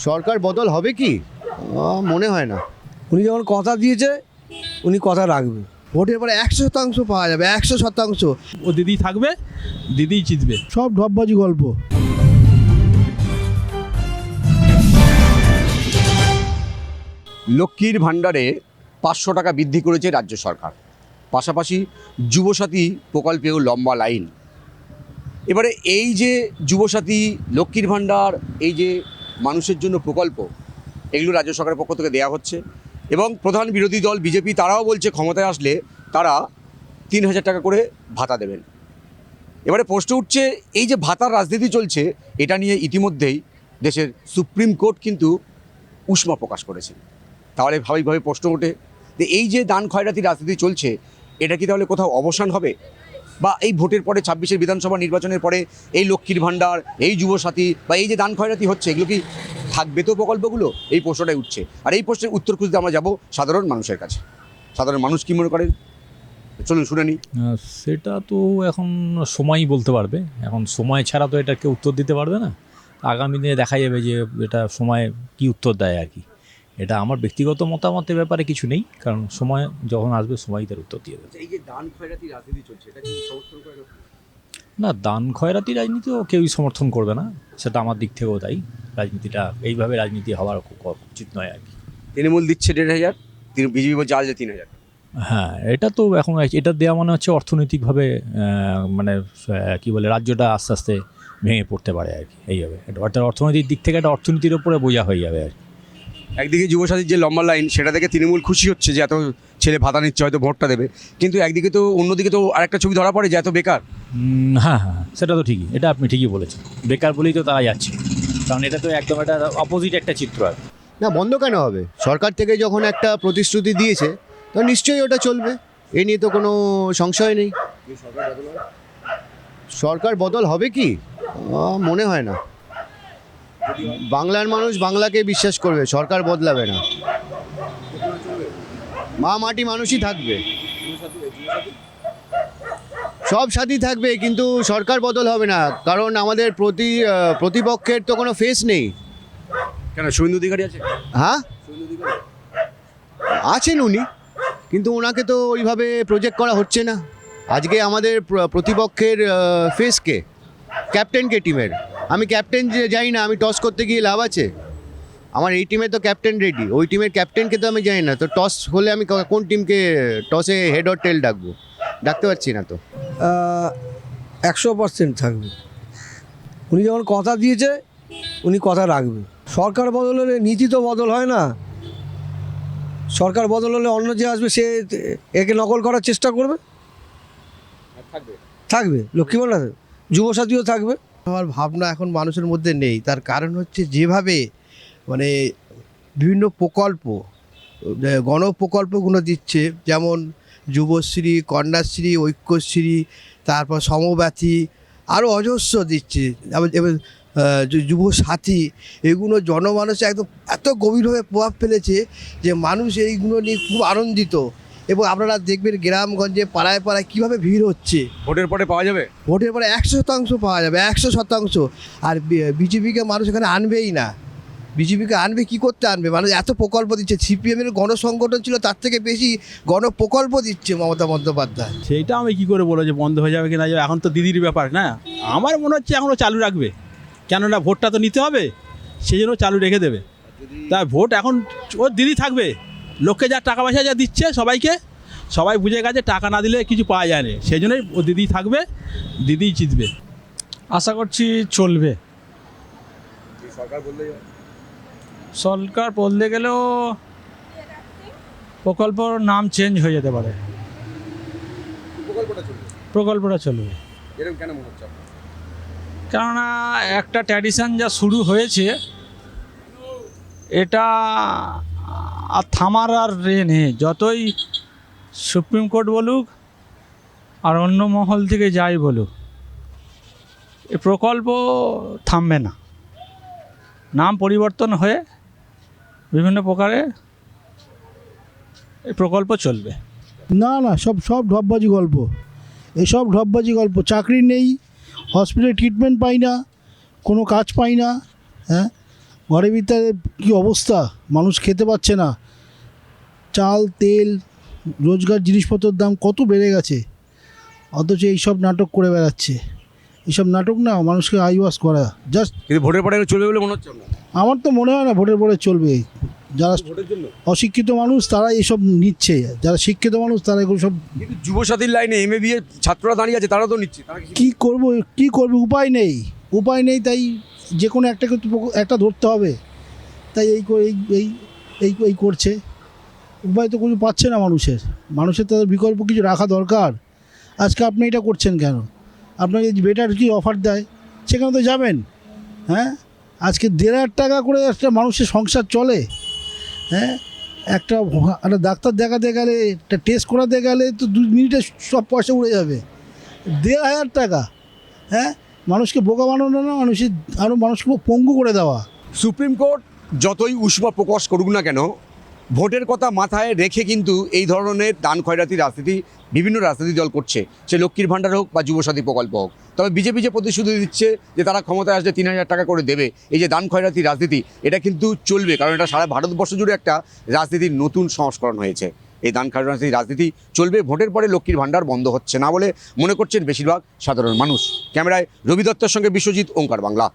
সরকার বদল হবে কি মনে হয় না। উনি যখন কথা দিয়েছে উনি কথা রাখবে। ভোটের পরে 100% পাওয়া যাবে, 100%। ও দিদি থাকবে, দিদিই জিতবে। সব ঢপবাজি গল্প। লক্ষ্মীর ভাণ্ডারে 500 টাকা বৃদ্ধি করেছে রাজ্য সরকার, পাশাপাশি যুবসাথী প্রকল্পেও লম্বা লাইন। এবারে এই যে যুবসাথী, লক্ষ্মীর ভাণ্ডার, এই যে মানুষের জন্য প্রকল্প, এগুলো রাজ্য সরকারের পক্ষ থেকে দেওয়া হচ্ছে এবং প্রধান বিরোধী দল বিজেপি তারাও বলছে ক্ষমতায় আসলে তারা 3000 টাকা করে ভাতা দেবেন। এবারে প্রশ্ন উঠছে, এই যে ভাতার রাজনীতি চলছে, এটা নিয়ে ইতিমধ্যেই দেশের সুপ্রিম কোর্ট কিন্তু উষ্মা প্রকাশ করেছে। তাহলে স্বাভাবিকভাবে প্রশ্ন ওঠে যে এই যে দান খয়রাতি রাজনীতি চলছে, এটা কি তাহলে কোথাও অবসান হবে? বা এই ভোটের পরে 26-এর বিধানসভা নির্বাচনের পরে এই লক্ষ্মীর ভাণ্ডার, এই যুবসাথী বা এই যে দান খয়রাতি হচ্ছে, এগুলো কি থাকবে তো প্রকল্পগুলো? এই প্রশ্নটাই উঠছে। আর এই প্রশ্নের উত্তর খুঁজতে আমরা যাব সাধারণ মানুষের কাছে। সাধারণ মানুষ কী মনে করেন, চলুন শুনে নিই। সেটা তো এখন সময়ই বলতে পারবে। এখন সময় ছাড়া তো এটা কেউ উত্তর দিতে পারবে না। আগামী দিনে দেখা যাবে যে এটা সময় কি উত্তর দেয় আর কি। এটা আমার ব্যক্তিগত মতামতের ব্যাপারে কিছু নেই, কারণ সময় যখন আসবে সময়ই তার উত্তর দিয়ে দেবে। এই যে দান খয়রাতি রাজনীতি চলছে, এটা কি সমর্থন করে? না, দান খয়রাতি রাজনীতিও কেউই সমর্থন করবে না, সেটা আমার দিক থেকেও তাই। রাজনীতিটা এইভাবে রাজনীতি হওয়ার উচিত নয় আর কি। তৃণমূল দিচ্ছে 1,500, বিজেপি বলছে আজ 3000। হ্যাঁ, এটা তো এখন এটা দেওয়া মানে হচ্ছে অর্থনৈতিকভাবে মানে কী বলে, রাজ্যটা আস্তে আস্তে ভেঙে পড়তে পারে আর কি। এইভাবে অর্থাৎ অর্থনৈতিক দিক থেকে একটা অর্থনীতির ওপরে বোঝা হয়ে যাবে আর কি। একদিকে যুবসাথীর যে লম্বা লাইন, সেটা থেকে তৃণমূল খুশি হচ্ছে যে এত ছেলে ভাতা নিচ্ছে, হয়তো ভোটটা দেবে, কিন্তু একদিকে তো অন্যদিকে তো আরেকটা ছবি ধরা পড়ে যে এত বেকার। হ্যাঁ হ্যাঁ, সেটা তো ঠিকই, এটা আপনি ঠিকই বলেছেন। বেকার বলেই তো তারা যাচ্ছে, কারণ এটা তো একদম একটা অপোজিট একটা চিত্র আর কি। না, বন্ধ কেন হবে? সরকার থেকে যখন একটা প্রতিশ্রুতি দিয়েছে তো নিশ্চয়ই ওটা চলবে, এ নিয়ে তো কোনো সংশয় নেই। সরকার বদল হবে কি মনে হয় না। বাংলার মানুষ বাংলাকে বিশ্বাস করবে, সরকার বদলাবে না। মা মাটি মানুষই থাকবে, সব সাথী থাকবে, কিন্তু সরকার বদল হবে না, কারণ আমাদের প্রতিপক্ষের তো কোনো ফেস নেই। কেন, শুভেন্দু অধিকারী আছে? হ্যাঁ, আছেন উনি, কিন্তু ওনাকে তো ওইভাবে প্রজেক্ট করা হচ্ছে না। আজকে আমাদের প্রতিপক্ষের ফেসকে, ক্যাপ্টেনকে টিমের, আমি ক্যাপ্টেন যাই না, আমি টস করতে গিয়ে লাভ আছে? আমার এই টিমে তো ক্যাপ্টেন রেডি, ওই টিমের ক্যাপ্টেনকে তো আমি জানি না, তো টস হলে আমি কোন টিমকে টসে হেড অর টেল ডাকবো? ডাকতে পারছি না তো। 100% থাকবে। উনি যখন কথা দিয়েছে উনি কথা রাখবে। সরকার বদল হলে নীতি তো বদল হয় না। সরকার বদল হলে অন্য যে আসবে সে একে নকল করার চেষ্টা করবে। থাকবে লক্ষ্মী ভাণ্ডার, যুবসাথীও থাকবে। আমার ভাবনা এখন মানুষের মধ্যে নেই, তার কারণ হচ্ছে যেভাবে মানে বিভিন্ন প্রকল্প, গণপ্রকল্পগুলো দিচ্ছে, যেমন যুবশ্রী, কন্যাশ্রী, ঐক্যশ্রী, তারপর সমব্যথী, আরও অজস্র দিচ্ছে, এবার যুবসাথী, এগুলো জনমানসে একদম এত গভীরভাবে প্রভাব ফেলেছে যে মানুষ এইগুলো নিয়ে খুব আনন্দিত। এবং আপনারা দেখবেন গ্রামগঞ্জে পাড়ায় পাড়ায় কীভাবে ভিড় হচ্ছে। ভোটের পরে পাওয়া যাবে, ভোটের পরে 100% পাওয়া যাবে, 100%। আর বিজেপিকে মানুষ এখানে আনবেই না। বিজেপিকে আনবে, কি করতে আনবে? মানুষ এত প্রকল্প দিচ্ছে, সিপিএমের গণসংগঠন ছিল তার থেকে বেশি গণপ্রকল্প দিচ্ছে মমতা বন্দ্যোপাধ্যায়। সেইটা আমি কি করে বলবো যে বন্ধ হয়ে যাবে কি না যাবে, এখন তো দিদির ব্যাপার না। আমার মনে হচ্ছে এখনও চালু রাখবে, কেননা ভোটটা তো নিতে হবে, সেই জন্য চালু রেখে দেবে। তাই ভোট এখন ওর দিদি থাকবে। লোককে যা টাকা পয়সা যা দিচ্ছে সবাইকে, সবাই বুঝে গেছে টাকা না দিলে কিছু পাওয়া যায় না, সেই জন্যই ও দিদি থাকবে, দিদিই জিতবে। আশা করছি চলবে। সরকার বদলে গেলেও প্রকল্পর নাম চেঞ্জ হয়ে যেতে পারে। প্রকল্পটা চলবে। কেননা একটা ট্র্যাডিশন যা শুরু হয়েছে, এটা আর থামার আর নেই। যতই সুপ্রিম কোর্ট বলুক আর অন্য মহল থেকে যাই বলুক, এই প্রকল্প থামবে না। নাম পরিবর্তন হয়ে বিভিন্ন প্রকারে এই প্রকল্প চলবে। না না, সব ঢপবাজি গল্প, এসব ঢপবাজি গল্প। চাকরি নেই, হসপিটালে ট্রিটমেন্ট পাই না, কোনো কাজ পাই না, হ্যাঁ, ঘরের ভিতরে কী অবস্থা, মানুষ খেতে পাচ্ছে না, চাল তেল রোজগার জিনিসপত্রের দাম কত বেড়ে গেছে, অথচ এইসব নাটক করে বেড়াচ্ছে। এইসব নাটক না মানুষকে আইওয়াশ করা জাস্ট। কিন্তু ভোটের পরে চলবে বলে মনে হচ্ছে আপনার? আমার তো মনে হয় না ভোটের পরে চলবে। যারা ভোটের জন্য অশিক্ষিত মানুষ তারা এইসব নিচ্ছে, যারা শিক্ষিত মানুষ তারা এগুলো সব কিন্তু যুবসাথীর লাইনে MA BA ছাত্ররা দাঁড়িয়ে আছে, তারা তো নিচ্ছে, তারা কি কী করবে উপায় নেই, তাই যে কোনো একটাকে তো একটা ধরতে হবে, তাই এই করছে। উপায় তো কিছু পাচ্ছে না মানুষের তাদের বিকল্প কিছু রাখা দরকার। আজকে আপনি এটা করছেন কেন? আপনাকে বেটার কি অফার দেয় সেখানে তো যাবেন। হ্যাঁ, আজকে 1,500 টাকা করে একটা মানুষের সংসার চলে। হ্যাঁ, একটা ডাক্তার দেখাতে গেলে, একটা টেস্ট করাতে গেলে তো 2 মিনিটে সব পয়সা উড়ে যাবে। 1,500 টাকা, হ্যাঁ, মানুষকে বোকা বানানো না, মানুষকে পঙ্গু করে দেওয়া। সুপ্রিম কোর্ট যতই উষ্মা প্রকাশ করুক না কেন, ভোটের কথা মাথায় রেখে কিন্তু এই ধরনের দান খয়রাতি রাজনীতি বিভিন্ন রাজনৈতিক দল করছে, সে লক্ষ্মীর ভাণ্ডার হোক বা যুবসাথী প্রকল্প হোক। তবে বিজেপি যে প্রতিশ্রুতি দিচ্ছে যে তারা ক্ষমতায় আসলে 3,000 টাকা করে দেবে, এই যে দান খয়রাতি রাজনীতি, এটা কিন্তু চলবে, কারণ এটা সারা ভারতবর্ষ জুড়ে একটা রাজনীতির নতুন সংস্করণ হয়েছে। এই দান খয়রাতি রাজনীতি চলবে, ভোটের পরে লক্ষ্মীর ভাণ্ডার বন্ধ হচ্ছে না বলে মনে করছেন বেশিরভাগ সাধারণ মানুষ। ক্যামেরায় রবি দত্তের সঙ্গে বিশ্বজিৎ, ওঙ্কার বাংলা।